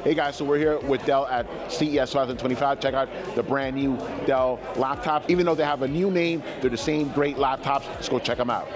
Hey guys, so we're here with Dell at CES 2025. Check out the brand new Dell laptops. Even though they have a new name, they're the same great laptops. Let's go check them out.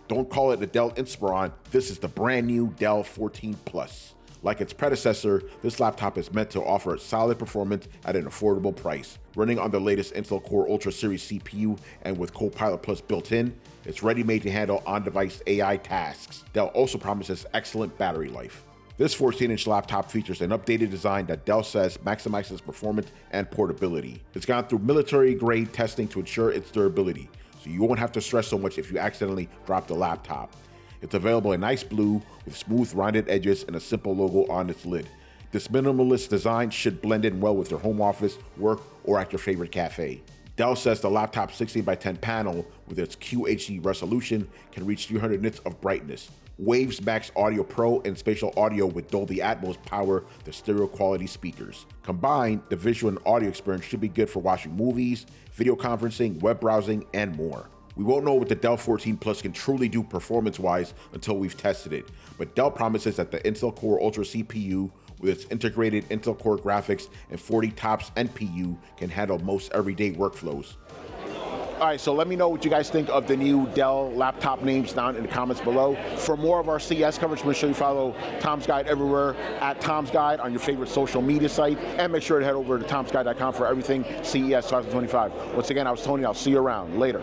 Don't call it the Dell Inspiron. This is the brand new Dell 14 Plus. Like its predecessor, this laptop is meant to offer solid performance at an affordable price. Running on the latest Intel Core Ultra Series CPU and with Copilot Plus built in, it's ready-made to handle on-device AI tasks. Dell also promises excellent battery life. This 14-inch laptop features an updated design that Dell says maximizes performance and portability. It's gone through military-grade testing to ensure its durability, so you won't have to stress so much if you accidentally drop the laptop. It's available in ice blue with smooth rounded edges and a simple logo on its lid. This minimalist design should blend in well with your home office, work, or at your favorite cafe. Dell says the laptop's 16x10 panel with its QHD resolution can reach 300 nits of brightness. Waves Max Audio Pro and Spatial Audio with Dolby Atmos power the stereo quality speakers. Combined, the visual and audio experience should be good for watching movies, video conferencing, web browsing, and more. We won't know what the Dell 14 Plus can truly do performance-wise until we've tested it, but Dell promises that the Intel Core Ultra CPU with its integrated Intel Core graphics and 40 TOPS NPU can handle most everyday workflows. All right, so let me know what you guys think of the new Dell laptop names down in the comments below. For more of our CES coverage, make sure you follow Tom's Guide everywhere at Tom's Guide on your favorite social media site, and make sure to head over to tomsguide.com for everything CES 2025. Once again, I was Tony. I'll see you around. Later.